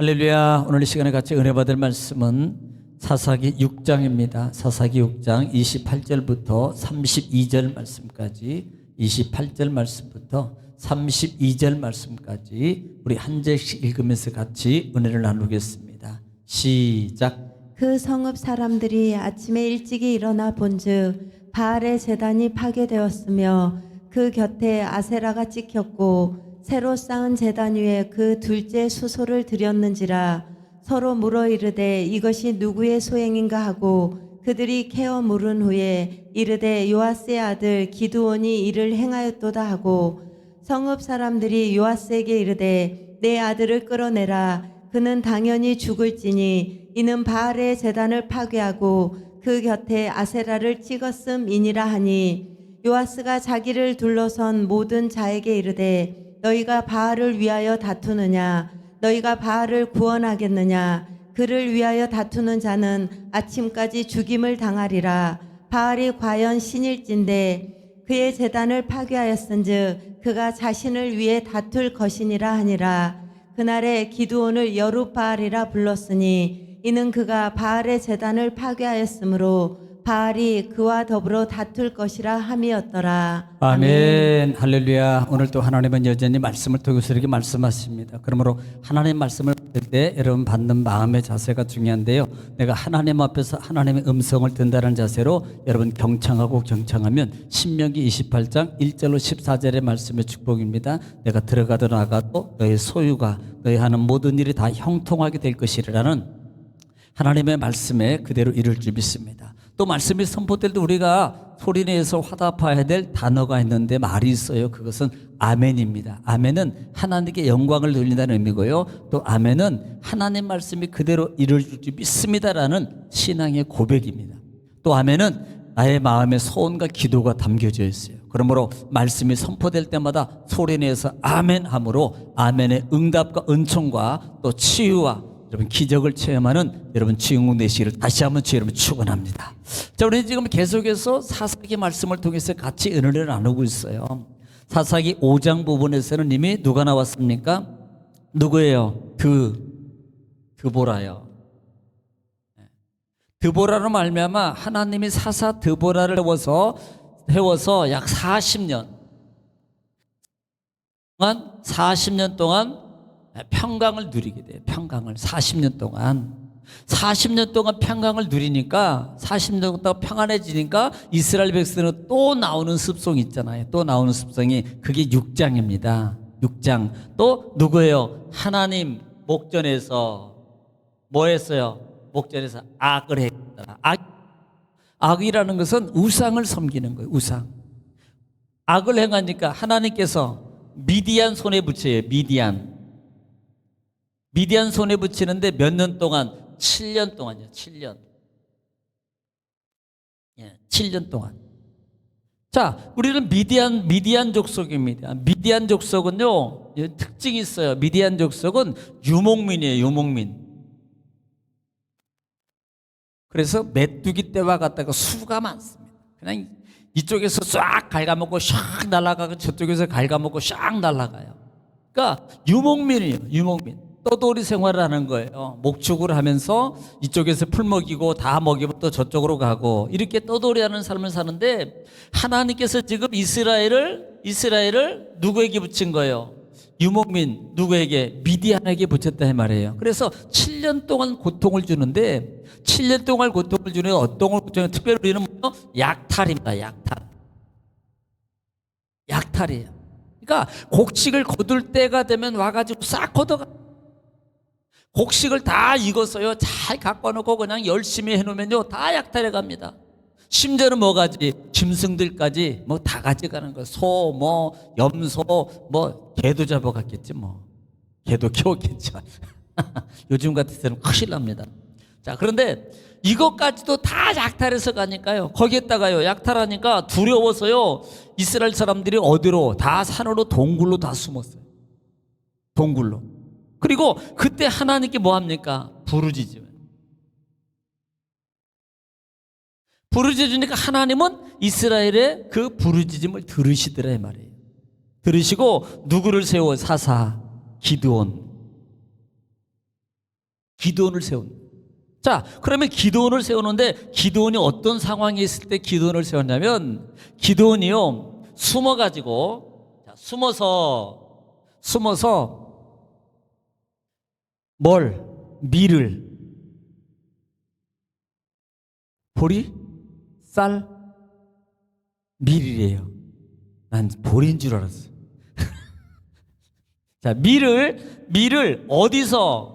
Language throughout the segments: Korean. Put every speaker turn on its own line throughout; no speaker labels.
할렐루야. 오늘 이 시간에 같이 은혜 받을 말씀은 사사기 6장입니다. 사사기 6장 28절부터 32절 말씀까지, 28절 말씀부터 32절 말씀까지 우리 한 절씩 읽으면서 같이 은혜를 나누겠습니다. 시작.
그 성읍 사람들이 아침에 일찍이 일어나 본즉 바알의 제단이 파괴되었으며 그 곁에 아세라가 찍혔고 새로 쌓은 제단 위에 그 둘째 수소를 드렸는지라. 서로 물어 이르되 이것이 누구의 소행인가 하고 그들이 캐어 물은 후에 이르되 요아스의 아들 기드온이 이를 행하였도다 하고, 성읍 사람들이 요아스에게 이르되 내 아들을 끌어내라. 그는 당연히 죽을지니 이는 바알의 제단을 파괴하고 그 곁에 아세라를 찍었음이니라 하니, 요아스가 자기를 둘러선 모든 자에게 이르되 너희가 바알을 위하여 다투느냐? 너희가 바알을 구원하겠느냐? 그를 위하여 다투는 자는 아침까지 죽임을 당하리라. 바알이 과연 신일진데 그의 제단을 파괴하였은즉 그가 자신을 위해 다툴 것이니라 하니라. 그날에 기드온을 여룻바알이라 불렀으니 이는 그가 바알의 제단을 파괴하였으므로 바알이 그와 더불어 다툴 것이라 함이었더라.
아멘. 할렐루야. 오늘 또 하나님은 여전히 말씀을 통해서 이렇게 말씀하십니다. 그러므로 하나님 말씀을 받을 때 여러분 받는 마음의 자세가 중요한데요, 내가 하나님 앞에서 하나님의 음성을 듣는다는 자세로 여러분 경청하면 신명기 28장 1절로 14절의 말씀의 축복입니다. 내가 들어가도 나가도 너의 소유가 너희 하는 모든 일이 다 형통하게 될 것이라는 하나님의 말씀에 그대로 이룰 줄 믿습니다. 또 말씀이 선포될 때 우리가 소리내서 화답해야 될 단어가 있는데 말이 있어요. 그것은 아멘입니다. 아멘은 하나님께 영광을 돌린다는 의미고요, 또 아멘은 하나님 말씀이 그대로 이루어질 줄 믿습니다라는 신앙의 고백입니다. 또 아멘은 나의 마음의 소원과 기도가 담겨져 있어요. 그러므로 말씀이 선포될 때마다 소리내서 아멘함으로 아멘의 응답과 은총과 또 치유와 여러분 기적을 체험하는 여러분 주인공 되시기를 다시 한번 주 여러분 축원합니다. 자, 우리 지금 계속해서 사사기 말씀을 통해서 같이 은혜를 나누고 있어요. 사사기 5장 부분에서는 이미 누가 나왔습니까? 누구예요? 드보라요. 드보라로 말미암아 하나님이 사사 드보라를 세워서 약 40년 동안 평강을 누리게 돼요. 평강을 40년 동안 평강을 누리니까, 40년 동안 평안해지니까 이스라엘 백성은 또 나오는 습성이 있잖아요. 또 나오는 습성이 그게 6장입니다. 6장. 또 누구예요? 하나님 목전에서 뭐 했어요? 목전에서 악을 했다. 악이라는 것은 우상을 섬기는 거예요. 우상. 악을 행하니까 하나님께서 미디안 손에 붙여요. 미디안 손에 붙이는데 몇 년 동안? 7년 동안이요. 7년. 7년 동안. 자, 우리는 미디안 족속입니다. 미디안 족속은요, 특징이 있어요. 미디안 족속은 유목민이에요. 유목민. 그래서 메뚜기 떼와 같다가 수가 많습니다. 그냥 이쪽에서 싹 갉아먹고 샥 날아가고 저쪽에서 갉아먹고 샥 날아가요. 그러니까 유목민이에요. 유목민. 떠돌이 생활을 하는 거예요. 목축을 하면서 이쪽에서 풀 먹이고 다 먹이면 또 저쪽으로 가고, 이렇게 떠돌이 하는 삶을 사는데 하나님께서 지금 이스라엘을 누구에게 붙인 거예요? 유목민 누구에게? 미디안에게 붙였다 이 말이에요. 그래서 7년 동안 고통을 주는데, 7년 동안 고통을 주는 어떤 걸 고통을, 특별히 우리는 약탈입니다. 약탈이에요. 그러니까 곡식을 거둘 때가 되면 와가지고 싹 걷어가. 곡식을 다 익었어요. 잘 갖고 놓고 그냥 열심히 해놓으면요 다 약탈해 갑니다. 심지어는 뭐가지? 짐승들까지 뭐 다 가져가는 거예요. 소, 뭐 염소, 뭐 개도 잡아갔겠지 뭐. 개도 키웠겠죠. 요즘 같은 때는 큰일 납니다. 자, 그런데 이것까지도 다 약탈해서 가니까요, 거기에다가요 약탈하니까 두려워서요 이스라엘 사람들이 어디로? 다 산으로 동굴로 다 숨었어요. 동굴로. 그리고 그때 하나님께 뭐 합니까? 부르짖어요. 부르짖으니까 하나님은 이스라엘의 그 부르짖음을 들으시더라 이 말이에요. 들으시고 누구를 세워? 사사 기드온. 기드온을 세운. 자, 그러면 기드온을 세우는데 기드온이 어떤 상황에 있을 때 기드온을 세웠냐면 기드온이요 숨어가지고 숨어서 밀을 보리 쌀 밀이래요. 난 보리인 줄 알았어. 자, 밀을 어디서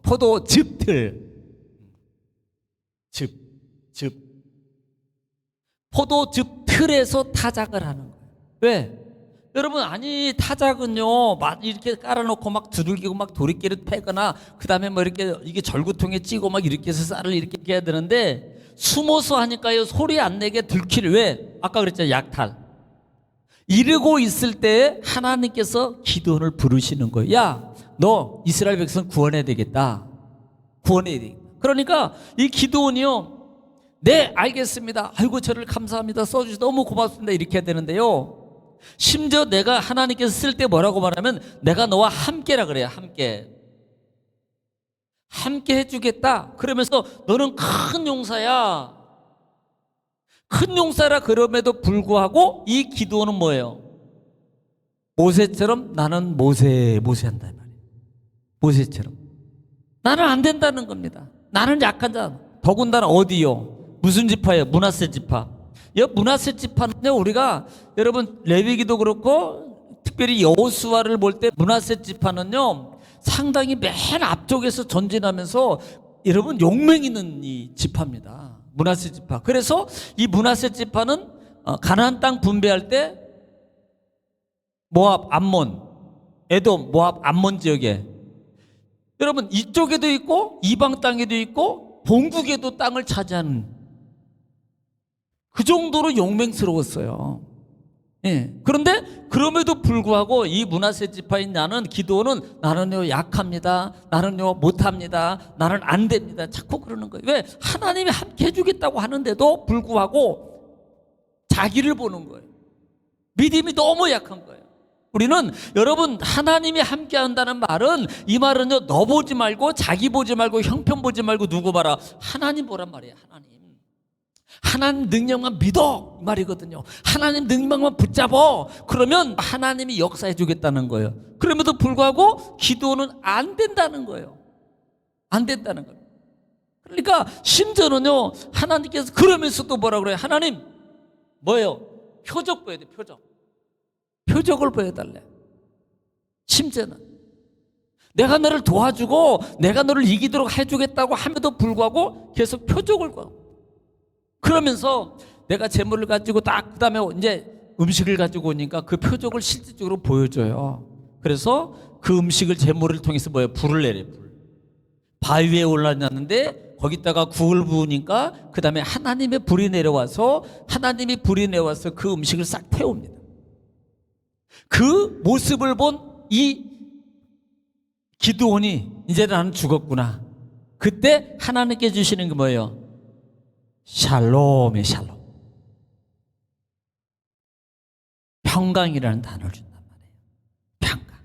포도즙들 포도즙 틀에서 타작을 하는 거예요. 왜? 여러분, 아니 타작은요 막 이렇게 깔아놓고 막 두들기고 막 도리깨를 패거나 그 다음에 뭐 이게 절구통에 찌고 막 이렇게 해서 쌀을 이렇게 해야 되는데 숨어서 하니까요 소리 안 내게 들키를. 왜? 아까 그랬잖아요, 약탈. 이러고 있을 때 하나님께서 기드온을 부르시는 거예요. 야, 너 이스라엘 백성 구원해야 되겠다. 구원해야 되겠다. 그러니까 이 기드온이요, 네 알겠습니다, 아이고 저를 감사합니다, 써주셔서 너무 고맙습니다, 이렇게 해야 되는데요, 심지어 내가 하나님께서 쓸 때 뭐라고 말하면 내가 너와 함께라 그래요. 함께 해주겠다. 그러면서 너는 큰 용사야. 큰 용사라 그럼에도 불구하고 이 기드온은 뭐예요? 모세처럼 나는 모세 한다 말이에요. 모세처럼 나는 안 된다는 겁니다. 나는 약한 자. 더군다나 어디요? 무슨 지파예요? 므낫세 지파. 이 므낫세 지파는요, 우리가 여러분 레위기도 그렇고 특별히 여호수아를 볼 때 므낫세 지파는요 상당히 맨 앞쪽에서 전진하면서 여러분 용맹 있는 이 지파입니다. 므낫세 지파. 그래서 이 므낫세 지파는 가나안 땅 분배할 때 모압, 암몬, 에돔, 모압, 암몬 지역에 여러분 이쪽에도 있고 이방 땅에도 있고 본국에도 땅을 차지하는 그 정도로 용맹스러웠어요. 예. 그런데 그럼에도 불구하고 이 므낫세 지파인 나는 기드온은 나는요 약합니다. 나는요 못합니다. 나는 안 됩니다. 자꾸 그러는 거예요. 왜? 하나님이 함께 해주겠다고 하는데도 불구하고 자기를 보는 거예요. 믿음이 너무 약한 거예요. 우리는 여러분 하나님이 함께 한다는 말은 이 말은요 너 보지 말고 자기 보지 말고 형편 보지 말고 누구 봐라. 하나님 보란 말이에요. 하나님 능력만 믿어 이 말이거든요. 하나님 능력만 붙잡어. 그러면 하나님이 역사해 주겠다는 거예요. 그럼에도 불구하고 기도는 안 된다는 거예요. 안 된다는 거예요. 그러니까 심지어는요 하나님께서 그러면서도 뭐라 그래요? 하나님 뭐예요? 표적 보여야 돼. 표적을 보여달래. 심지어는 내가 너를 도와주고 내가 너를 이기도록 해주겠다고 함에도 불구하고 계속 표적을 구하고, 그러면서 내가 재물을 가지고 딱 그 다음에 이제 음식을 가지고 오니까 그 표적을 실질적으로 보여줘요. 그래서 그 음식을 재물을 통해서 뭐예요? 불을 내려요. 바위 위에 올라놨는데 거기다가 국을 부으니까 그 다음에 하나님의 불이 내려와서 그 음식을 싹 태웁니다. 그 모습을 본 이 기드온이 이제 나는 죽었구나. 그때 하나님께 주시는 게 뭐예요? 샬롬의 샬롬. 평강이라는 단어를 준단 말이에요. 평강.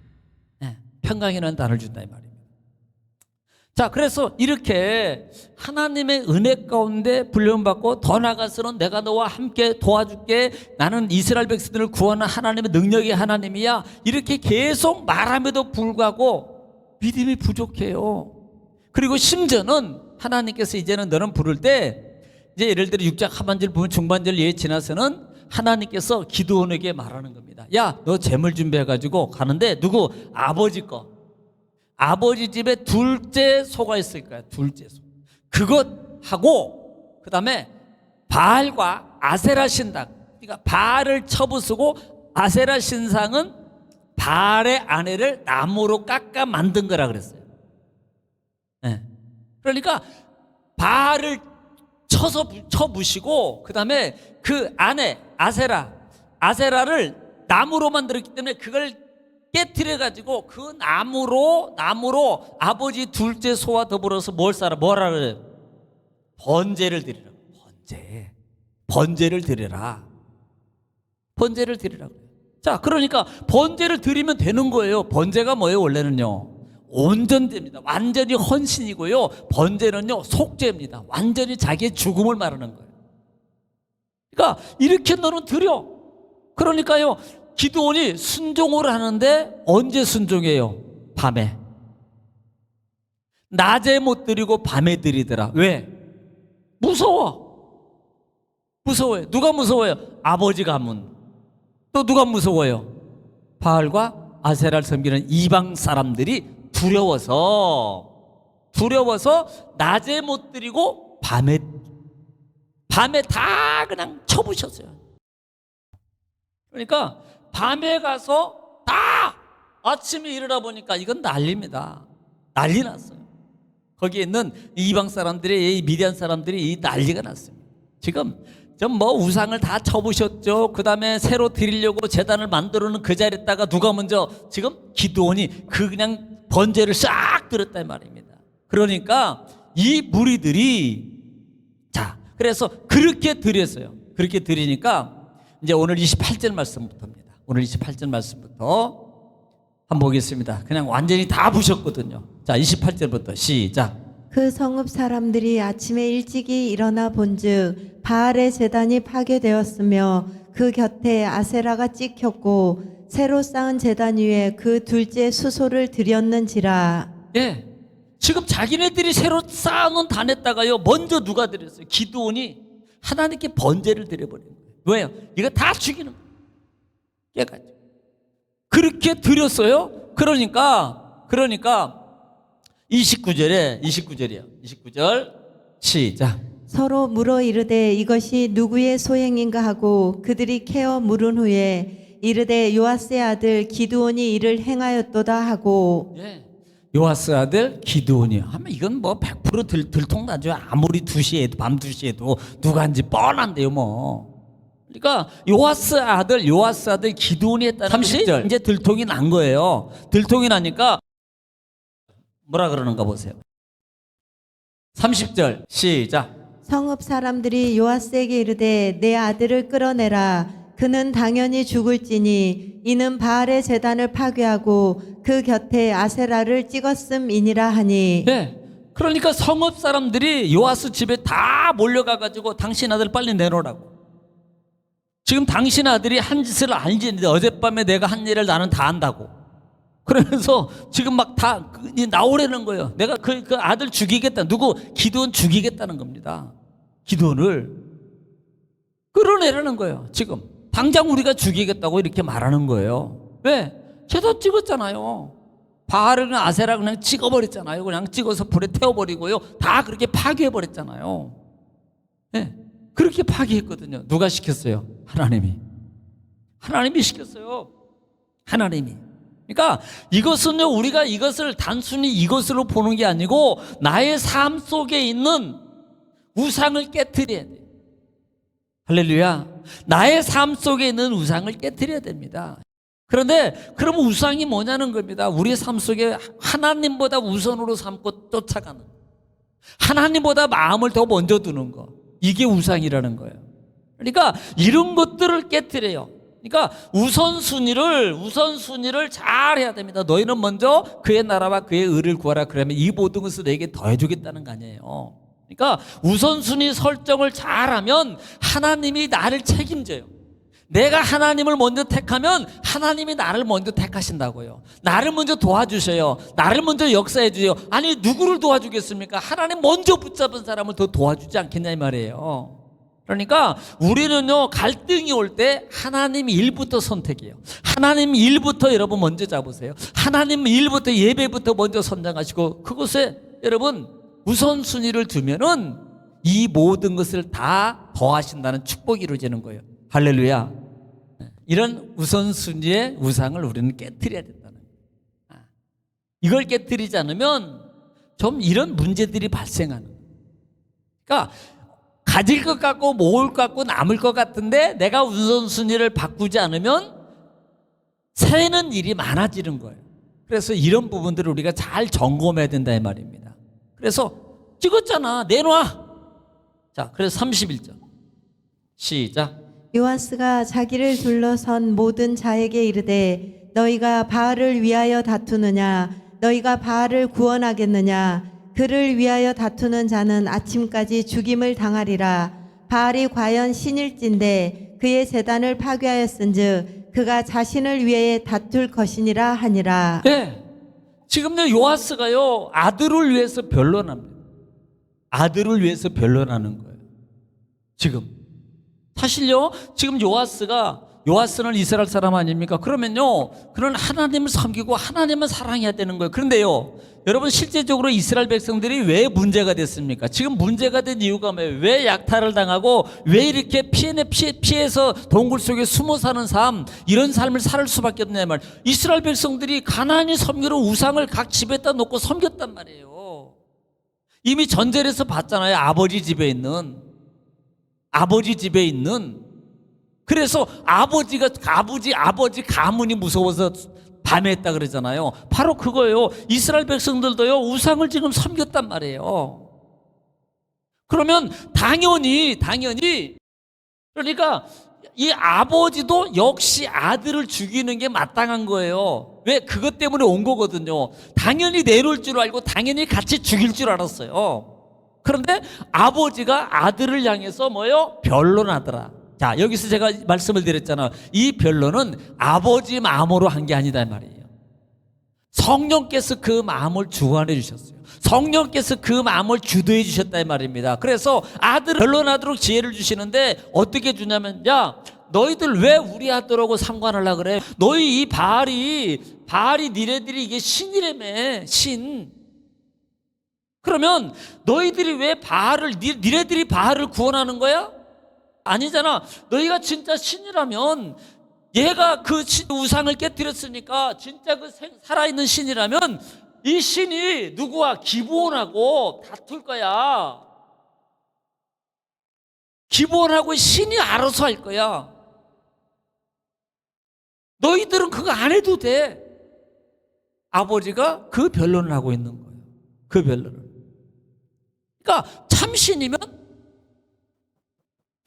네, 평강이라는 단어를 준다 이 말입니다. 자, 그래서 이렇게 하나님의 은혜 가운데 불려받고 더 나아가서는 내가 너와 함께 도와줄게. 나는 이스라엘 백성들을 구하는 하나님의 능력의 하나님이야. 이렇게 계속 말함에도 불구하고 믿음이 부족해요. 그리고 심지어는 하나님께서 이제는 너는 부를 때 이제 예를 들어 6장 하반절 보면 중반절 예에 지나서는 하나님께서 기드온에게 말하는 겁니다. 야, 너 재물 준비해가지고 가는데 누구? 아버지 집에 둘째 소가 있을 거야. 둘째 소. 그것 하고 그 다음에 바알과 아세라 신당. 그러니까 바알을 쳐부수고 아세라 신상은 바알의 아내를 나무로 깎아 만든 거라 그랬어요. 네. 그러니까 바알을 쳐부시고 그 다음에 그 아내 아세라를 나무로 만들었기 때문에 그걸 깨트려 가지고 그 나무로 아버지 둘째 소와 더불어서 뭐라 그래요? 번제를 드리라. 번제를 드리라. 자, 그러니까 번제를 드리면 되는 거예요. 번제가 뭐예요? 원래는요, 온전제입니다. 완전히 헌신이고요. 번제는요, 속죄입니다. 완전히 자기의 죽음을 말하는 거예요. 그러니까 이렇게 너는 드려. 그러니까요, 기드온이 순종을 하는데 언제 순종해요? 밤에. 낮에 못 드리고 밤에 드리더라. 왜? 무서워요. 누가 무서워요? 아버지 가문. 또 누가 무서워요? 바알과 아세라를 섬기는 이방 사람들이 두려워서 낮에 못 드리고 밤에 다 그냥 쳐부셨어요. 그러니까 밤에 가서 다 아침에 일어나 보니까 이건 난리입니다. 난리 났어요. 거기에 있는 이방 사람들이, 이 미디안 사람들이 난리가 났습니다. 지금 좀 뭐 우상을 다 쳐부셨죠. 그 다음에 새로 드리려고 제단을 만들어놓은 그 자리에다가 누가 먼저 지금 기드온이 그냥 번제를 싹 들었단 말입니다. 그러니까 이 무리들이, 자, 그래서 그렇게 드렸어요. 그렇게 드리니까 이제 오늘 28절 말씀부터입니다. 오늘 28절 말씀부터 한번 보겠습니다. 그냥 완전히 다 부셨거든요. 자, 28절부터 시작.
그 성읍 사람들이 아침에 일찍이 일어나 본즉 바알의 제단이 파괴되었으며 그 곁에 아세라가 찍혔고 새로 쌓은 제단 위에 그 둘째 수소를 드렸는지라.
예, 지금 자기네들이 새로 쌓아놓은 단에다가요, 먼저 누가 드렸어요? 기드온이 하나님께 번제를 드려버린 거예요. 왜요? 이거 다 죽이는 거예요. 깨가지고 그렇게 드렸어요. 그러니까 29절이에요. 29절 시작.
서로 물어 이르되 이것이 누구의 소행인가 하고 그들이 캐어 물은 후에 이르되 요아스의 아들 기드온이 이를 행하였도다 하고.
예, 요아스 아들 기드온이 하면 이건 뭐 100% 들통나죠. 아무리 2시에도 밤 2시에도 누가 한지 뻔한데요 뭐. 그러니까 요아스 아들 기드온이 했다는 30절 이제 들통이 난 거예요. 들통이 나니까 뭐라 그러는가 보세요. 30절 시작.
성읍 사람들이 요아스에게 이르되 내 아들을 끌어내라. 그는 당연히 죽을지니 이는 바알의 제단을 파괴하고 그 곁에 아세라를 찍었음이니라 하니.
네, 그러니까 성읍 사람들이 요아스 집에 다 몰려가가지고 당신 아들 빨리 내놓으라고. 지금 당신 아들이 한 짓을 알지. 어젯밤에 내가 한 일을 나는 다 안다고. 그러면서 지금 막 다 나오라는 거예요. 내가 그 아들 죽이겠다. 누구? 기드온 죽이겠다는 겁니다. 기드온을 끌어내라는 거예요. 지금 당장 우리가 죽이겠다고 이렇게 말하는 거예요. 왜? 제도 찍었잖아요. 바알을 아세라 그냥 찍어버렸잖아요. 그냥 찍어서 불에 태워버리고요. 다 그렇게 파괴해버렸잖아요. 네, 그렇게 파괴했거든요. 누가 시켰어요? 하나님이 시켰어요. 하나님이. 그러니까 이것은요, 우리가 이것을 단순히 이것으로 보는 게 아니고 나의 삶 속에 있는 우상을 깨트려야 돼요. 할렐루야. 나의 삶 속에 있는 우상을 깨트려야 됩니다. 그런데 그러면 우상이 뭐냐는 겁니다. 우리의 삶 속에 하나님보다 우선으로 삼고 쫓아가는, 하나님보다 마음을 더 먼저 두는 거, 이게 우상이라는 거예요. 그러니까 이런 것들을 깨트려요. 그러니까 우선순위를 잘 해야 됩니다. 너희는 먼저 그의 나라와 그의 의를 구하라. 그러면 이 모든 것을 내게 더해주겠다는 거 아니에요. 그러니까 우선순위 설정을 잘하면 하나님이 나를 책임져요. 내가 하나님을 먼저 택하면 하나님이 나를 먼저 택하신다고요. 나를 먼저 도와주셔요. 나를 먼저 역사해 주세요. 아니, 누구를 도와주겠습니까? 하나님 먼저 붙잡은 사람을 더 도와주지 않겠냐 이 말이에요. 그러니까 우리는요, 갈등이 올 때 하나님 일부터 선택해요. 하나님 일부터 여러분 먼저 잡으세요. 하나님 일부터 예배부터 먼저 선정하시고 그것에 여러분 우선순위를 두면은 이 모든 것을 다 더하신다는 축복이 이루어지는 거예요. 할렐루야. 이런 우선순위의 우상을 우리는 깨트려야 된다는 거예요. 이걸 깨트리지 않으면 좀 이런 문제들이 발생하는 거예요. 그러니까 가질 것 같고 모을 것 같고 남을 것 같은데 내가 우선순위를 바꾸지 않으면 새는 일이 많아지는 거예요. 그래서 이런 부분들을 우리가 잘 점검해야 된다 이 말입니다. 그래서 찍었잖아, 내놔. 자, 그래서 31절 시작.
요아스가 자기를 둘러선 모든 자에게 이르되 너희가 바알을 위하여 다투느냐 너희가 바알을 구원하겠느냐 그를 위하여 다투는 자는 아침까지 죽임을 당하리라. 바알이 과연 신일진데 그의 제단을 파괴하였은즉 그가 자신을 위해 다툴 것이니라 하니라.
네. 지금요 요아스가요 아들을 위해서 변론합니다. 아들을 위해서 변론하는 거예요. 지금 사실요 지금 요아스는 이스라엘 사람 아닙니까? 그러면요 그는 하나님을 섬기고 하나님을 사랑해야 되는 거예요. 그런데요 여러분 실제적으로 이스라엘 백성들이 왜 문제가 됐습니까? 지금 문제가 된 이유가 뭐예요? 왜 약탈을 당하고 왜 이렇게 피해서 동굴 속에 숨어 사는 삶 이런 삶을 살 수밖에 없냐 말. 이스라엘 백성들이 가나안이 섬기러 우상을 각 집에다 놓고 섬겼단 말이에요. 이미 전절에서 봤잖아요. 아버지 집에 있는 그래서 아버지 가문이 무서워서 밤했다 그러잖아요. 바로 그거예요. 이스라엘 백성들도요 우상을 지금 섬겼단 말이에요. 그러면 당연히 그러니까 이 아버지도 역시 아들을 죽이는 게 마땅한 거예요. 왜? 그것 때문에 온 거거든요. 당연히 내놓을 줄 알고 당연히 같이 죽일 줄 알았어요. 그런데 아버지가 아들을 향해서 뭐예요? 변론하더라. 자, 여기서 제가 말씀을 드렸잖아요. 이 변론은 아버지 마음으로 한 게 아니다 이 말이에요. 성령께서 그 마음을 주관해 주셨어요. 성령께서 그 마음을 주도해 주셨다 이 말입니다. 그래서 아들을 변론하도록 지혜를 주시는데 어떻게 주냐면, 야 너희들 왜 우리 아들하고 상관하려고 그래? 너희 이 바알이 니네들이 이게 신이라며, 신. 그러면 너희들이 왜 니네들이 바알을 구원하는 거야? 아니잖아. 너희가 진짜 신이라면, 얘가 그 우상을 깨뜨렸으니까 진짜 그 살아있는 신이라면 이 신이 누구와 기브온하고 다툴 거야. 기브온하고 신이 알아서 할 거야. 너희들은 그거 안 해도 돼. 아버지가 그 변론을 하고 있는 거예요. 그 변론을. 그러니까 참신이면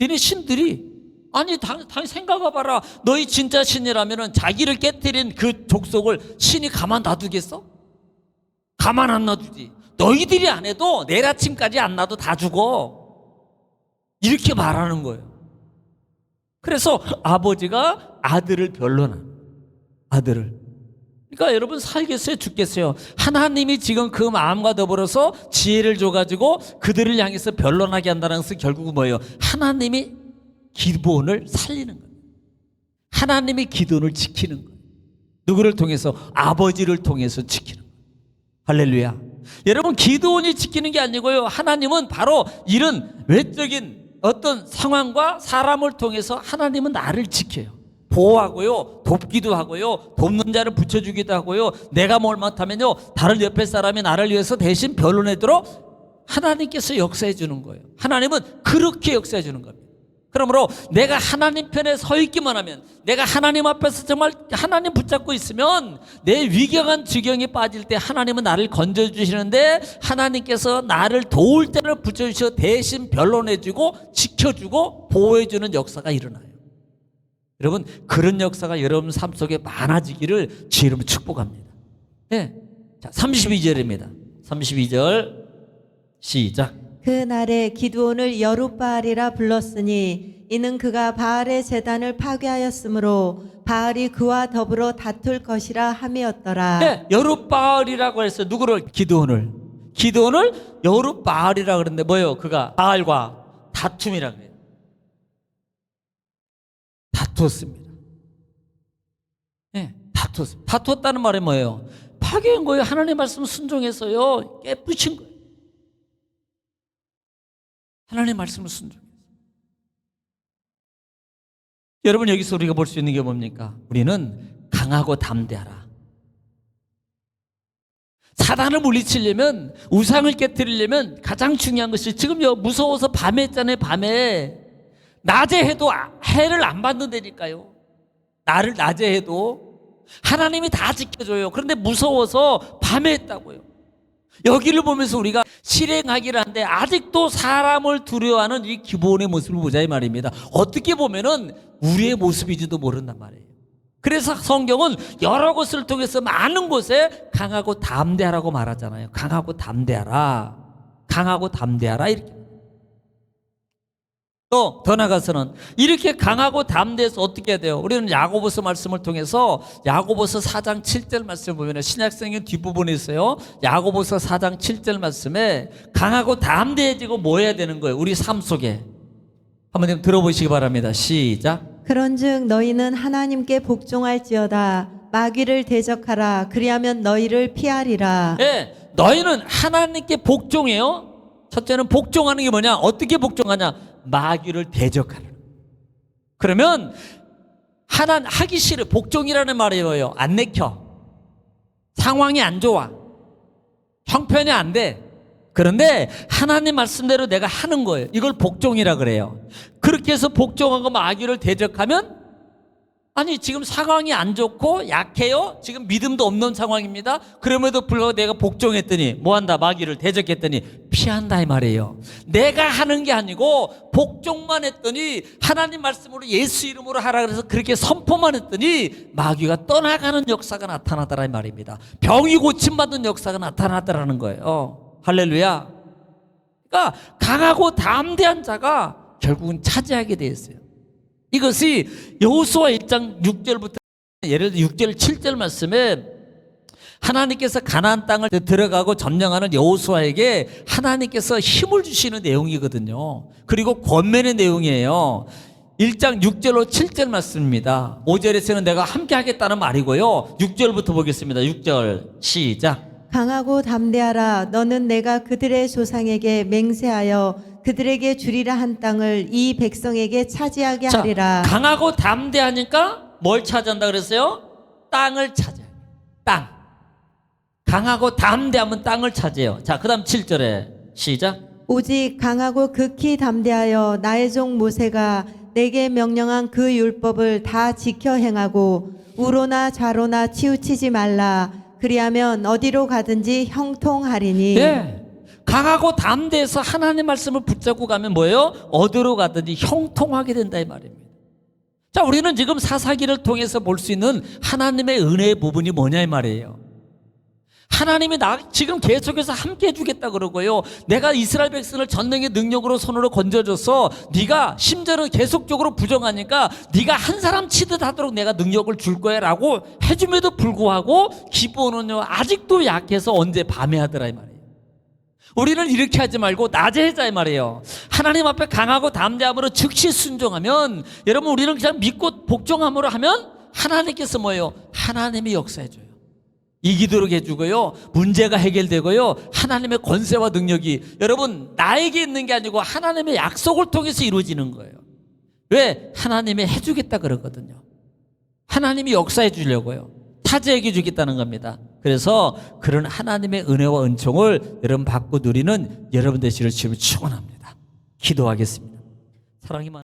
니네 신들이, 아니 당연히 생각해봐라. 너희 진짜 신이라면 자기를 깨뜨린 그 족속을 신이 가만 놔두겠어? 가만 안 놔두지. 너희들이 안 해도 내일 아침까지 안 놔도 다 죽어. 이렇게 말하는 거예요. 그래서 아버지가 아들을 변론한, 아들을. 그러니까 여러분 살겠어요, 죽겠어요? 하나님이 지금 그 마음과 더불어서 지혜를 줘가지고 그들을 향해서 변론하게 한다는 것은 결국은 뭐예요? 하나님이 기드온을 살리는 거예요. 하나님이 기드온을 지키는 거예요. 누구를 통해서? 아버지를 통해서 지키는 거예요. 할렐루야. 여러분, 기드온이 지키는 게 아니고요, 하나님은 바로 이런 외적인 어떤 상황과 사람을 통해서 하나님은 나를 지켜요. 보호하고요, 돕기도 하고요, 돕는 자를 붙여주기도 하고요, 내가 뭘 못하면요 다른 옆에 사람이 나를 위해서 대신 변론하도록 하나님께서 역사해 주는 거예요. 하나님은 그렇게 역사해 주는 겁니다. 그러므로 내가 하나님 편에 서 있기만 하면, 내가 하나님 앞에서 정말 하나님 붙잡고 있으면 내 위경한 지경에 빠질 때 하나님은 나를 건져주시는데, 하나님께서 나를 도울 때를 붙여주셔 대신 변론해주고 지켜주고 보호해주는 역사가 일어나요. 여러분, 그런 역사가 여러분 삶 속에 많아지기를 주 이름으로 축복합니다. 네. 자, 32절입니다. 32절 시작.
그 날에 기드온을 여룻바알이라 불렀으니 이는 그가 바알의 제단을 파괴하였으므로 바알이 그와 더불어 다툴 것이라 함이었더라.
네, 여룻바알이라고 했어요. 누구를? 기드온을 여룻바알이라고 그러는데 뭐예요? 그가 바알과 다툼이라고 해요. 다투었습니다. 네, 다투었습니다. 다투었다는 말이 뭐예요? 파괴한 거예요. 하나님 말씀 순종해서요 깨부신 거예요. 하나님 말씀을 순종해서. 여러분, 여기서 우리가 볼 수 있는 게 뭡니까? 우리는 강하고 담대하라. 사단을 물리치려면, 우상을 깨뜨리려면 가장 중요한 것이, 지금요 무서워서 밤에 했잖아요. 밤에 낮에 해도 해를 안 받는다니까요. 나를 낮에 해도 하나님이 다 지켜줘요. 그런데 무서워서 밤에 했다고요. 여기를 보면서 우리가 실행하기를 하는데 아직도 사람을 두려워하는 이 기본의 모습을 보자 이 말입니다. 어떻게 보면은 우리의 모습이지도 모른단 말이에요. 그래서 성경은 여러 것을 통해서 많은 곳에 강하고 담대하라고 말하잖아요. 강하고 담대하라. 강하고 담대하라 이렇게. 또 더 나가서는 이렇게 강하고 담대해서 어떻게 해야 돼요? 우리는 야고보서 말씀을 통해서 야고보서 4장 7절 말씀을 보면 신약성경 뒷부분에 있어요. 야고보서 4장 7절 말씀에 강하고 담대해지고 뭐 해야 되는 거예요? 우리 삶 속에. 한번 좀 들어보시기 바랍니다. 시작.
그런즉 너희는 하나님께 복종할지어다. 마귀를 대적하라. 그리하면 너희를 피하리라.
네, 너희는 하나님께 복종해요. 첫째는 복종하는 게 뭐냐? 어떻게 복종하냐? 마귀를 대적하는. 그러면 하기 싫어. 복종이라는 말이 뭐예요? 안 내켜. 상황이 안 좋아. 형편이 안 돼. 그런데 하나님 말씀대로 내가 하는 거예요. 이걸 복종이라 그래요. 그렇게 해서 복종하고 마귀를 대적하면, 아니 지금 상황이 안 좋고 약해요. 지금 믿음도 없는 상황입니다. 그럼에도 불구하고 내가 복종했더니 뭐한다? 마귀를 대적했더니 피한다 이 말이에요. 내가 하는 게 아니고 복종만 했더니, 하나님 말씀으로 예수 이름으로 하라 그래서 그렇게 선포만 했더니 마귀가 떠나가는 역사가 나타나더라 이 말입니다. 병이 고침받는 역사가 나타나더라는 거예요. 할렐루야. 그러니까 강하고 담대한 자가 결국은 차지하게 되어 있어요. 이것이 여호수아 1장 6절부터 예를 들어 6절 7절 말씀에 하나님께서 가나안 땅을 들어가고 점령하는 여호수아에게 하나님께서 힘을 주시는 내용이거든요. 그리고 권면의 내용이에요. 1장 6절로 7절 말씀입니다. 5절에서는 내가 함께 하겠다는 말이고요. 6절부터 보겠습니다. 6절 시작.
강하고 담대하라. 너는 내가 그들의 조상에게 맹세하여 그들에게 주리라 한 땅을 이 백성에게 차지하게 하리라.
강하고 담대하니까 뭘 차지한다 그랬어요? 땅을 차지해요. 땅. 강하고 담대하면 땅을 차지해요. 자, 그 다음 7절에 시작.
오직 강하고 극히 담대하여 나의 종 모세가 내게 명령한 그 율법을 다 지켜 행하고 우로나 좌로나 치우치지 말라. 그리하면 어디로 가든지 형통하리니.
예. 강하고 담대해서 하나님 말씀을 붙잡고 가면 뭐예요? 어디로 가든지 형통하게 된다 이 말입니다. 자, 우리는 지금 사사기를 통해서 볼 수 있는 하나님의 은혜의 부분이 뭐냐 이 말이에요. 하나님이 지금 계속해서 함께 해주겠다 그러고요. 내가 이스라엘 백성을 전능의 능력으로 손으로 건져줘서 네가 심지어는 계속적으로 부정하니까 네가 한 사람 치듯 하도록 내가 능력을 줄 거야 라고 해줌에도 불구하고 기본은요 아직도 약해서 언제 밤에 하더라 이 말이에요. 우리는 이렇게 하지 말고 낮에 하자 이 말이에요. 하나님 앞에 강하고 담대함으로 즉시 순종하면, 여러분 우리는 그냥 믿고 복종함으로 하면 하나님께서 뭐예요? 하나님이 역사해줘요. 이기도록 해주고요. 문제가 해결되고요. 하나님의 권세와 능력이 여러분 나에게 있는 게 아니고 하나님의 약속을 통해서 이루어지는 거예요. 왜? 하나님이 해주겠다 그러거든요. 하나님이 역사해 주려고요. 차지해 주겠다는 겁니다. 그래서 그런 하나님의 은혜와 은총을 여러분 받고 누리는 여러분 되시기를 주님을 축원합니다. 기도하겠습니다. 사랑이 많